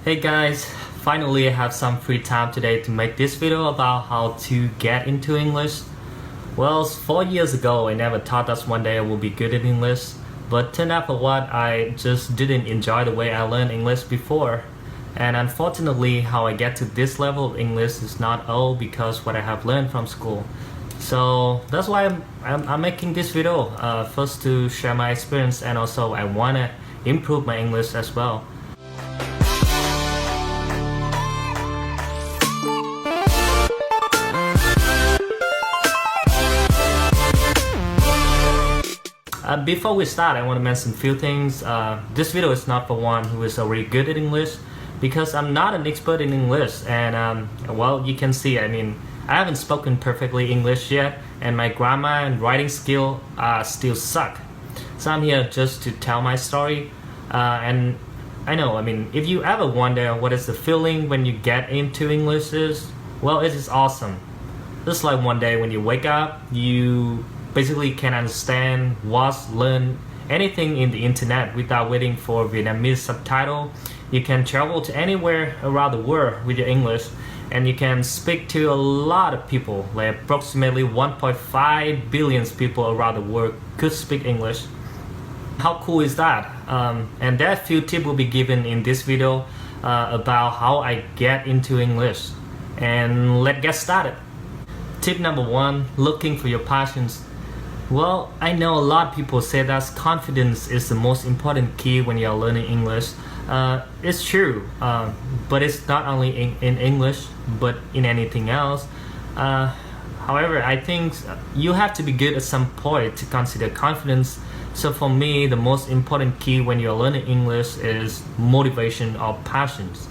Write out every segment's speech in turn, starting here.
Hey guys, finally I have some free time today to make this video about how to get into English. Well, 4 years ago I never thought that one day I would be good at English, but turned out for what I just didn't enjoy the way I learned English before. And unfortunately, how I get to this level of English is not all because what I have learned from school. So that's why I'm making this video, first to share my experience, and also I want to improve my English as well. Before we start, I want to mention a few things. This video is not for one who is already good at English, because I'm not an expert in English, and well, you can see, I haven't spoken perfectly English yet, and my grammar and writing skill still suck. So I'm here just to tell my story, and I know, if you ever wonder what is the feeling when you get into English is, well, it is awesome. Just like one day when you wake up, you basically can understand, watch, learn anything in the internet without waiting for Vietnamese subtitle. You can travel to anywhere around the world with your English, and you can speak to a lot of people, like approximately 1.5 billion people around the world could speak English. How cool is that? And there are a few tips will be given in this video about how I get into English. And let's get started. Tip number 1, looking for your passions. Well, I know a lot of people say that confidence is the most important key when you're learning English. It's true, but it's not only in English, but in anything else. However, I think you have to be good at some point to consider confidence. So for me, the most important key when you're learning English is motivation or passions.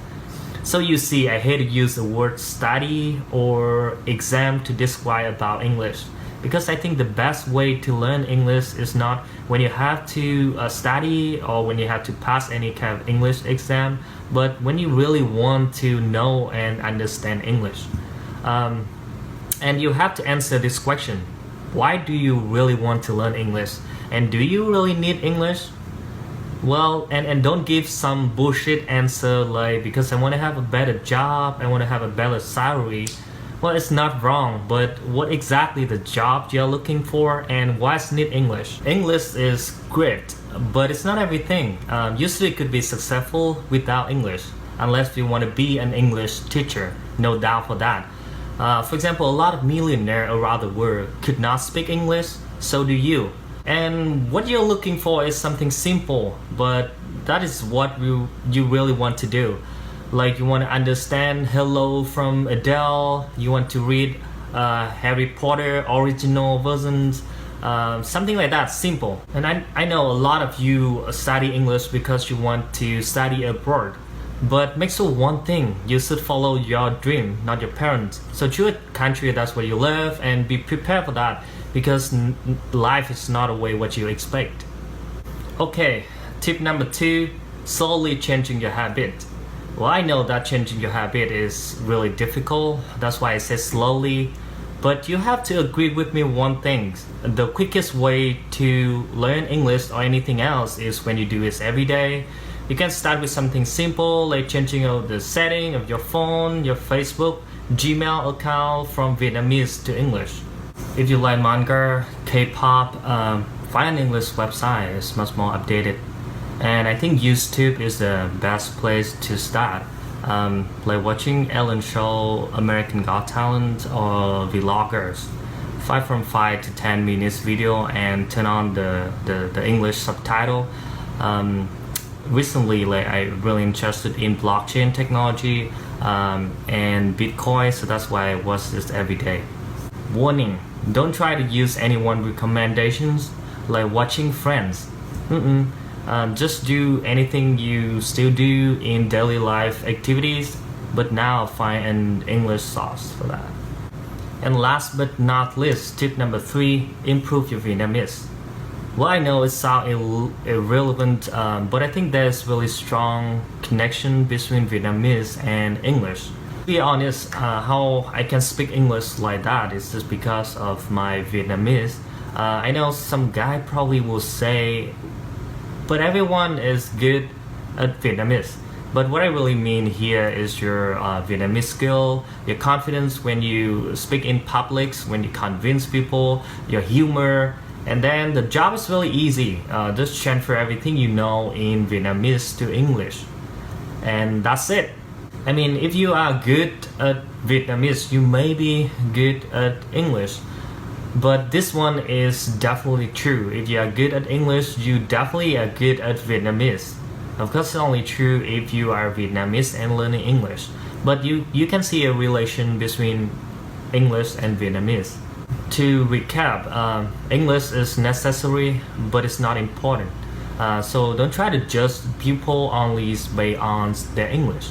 So you see, I hate to use the word study or exam to describe about English, because I think the best way to learn English is not when you have to study or when you have to pass any kind of English exam, but when you really want to know and understand English. And you have to answer this question: why do you really want to learn English? And do you really need English? Well, and don't give some bullshit answer like, because I want to have a better job, I want to have a better salary. Well, it's not wrong, but what exactly the job you're looking for, and why is need English? English is great, but it's not everything. Usually could be successful without English, unless you want to be an English teacher, no doubt for that. For example, a lot of millionaires around the world could not speak English, so do you. And what you're looking for is something simple, but that is what you really want to do. Like, you want to understand Hello from Adele, you want to read Harry Potter original versions, something like that, simple. And I know a lot of you study English because you want to study abroad. But make sure one thing, you should follow your dream, not your parents. So choose a country that's where you live and be prepared for that, because life is not always what you expect. Okay, tip number 2, slowly changing your habit. Well, I know that changing your habit is really difficult, that's why I say slowly. But you have to agree with me one thing: the quickest way to learn English or anything else is when you do this every day. You can start with something simple, like changing out the setting of your phone, your Facebook, Gmail account from Vietnamese to English. If you like manga, K-pop, find an English website, it's much more updated. And I think YouTube is the best place to start. Like watching Ellen Show, American Got Talent, or vloggers. 5 from 5 to 10 minutes video, and turn on the English subtitle. Recently, I'm really interested in blockchain technology and Bitcoin, so that's why I watch this every day. Warning: don't try to use anyone's recommendations, like watching Friends. Just do anything you still do in daily life activities, but now find an English source for that. And last but not least, tip number 3, improve your Vietnamese. Well, I know it sounds irrelevant, but I think there's really strong connection between Vietnamese and English. To be honest, how I can speak English like that is just because of my Vietnamese. I know some guy probably will say, but everyone is good at Vietnamese. But what I really mean here is your Vietnamese skill, your confidence when you speak in public, when you convince people, your humor. And then the job is really easy. Just transfer everything you know in Vietnamese to English. And that's it. I mean, if you are good at Vietnamese, you may be good at English. But this one is definitely true. If you are good at English, you definitely are good at Vietnamese. Of course, it's only true if you are Vietnamese and learning English. But you can see a relation between English and Vietnamese. To recap, English is necessary, but it's not important. So don't try to judge people only based on their English.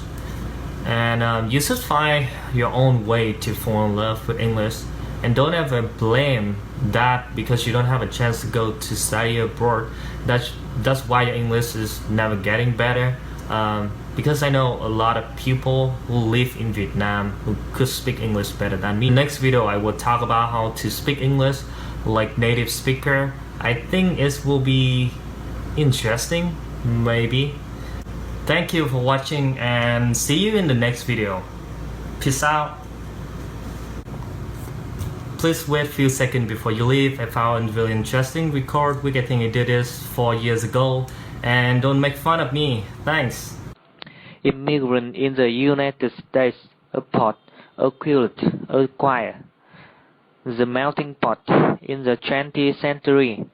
And you should find your own way to fall in love with English. And don't ever blame that because you don't have a chance to go to study abroad. That's why your English is never getting better. Because I know a lot of people who live in Vietnam who could speak English better than me. Next video I will talk about how to speak English like native speaker. I think it will be interesting, maybe. Thank you for watching and see you in the next video. Peace out. Please wait a few seconds before you leave. I found it really interesting record week. I think I did this 4 years ago. And don't make fun of me. Thanks. Immigrant in the United States, a pot, a quilt, a choir. The melting pot in the 20th century.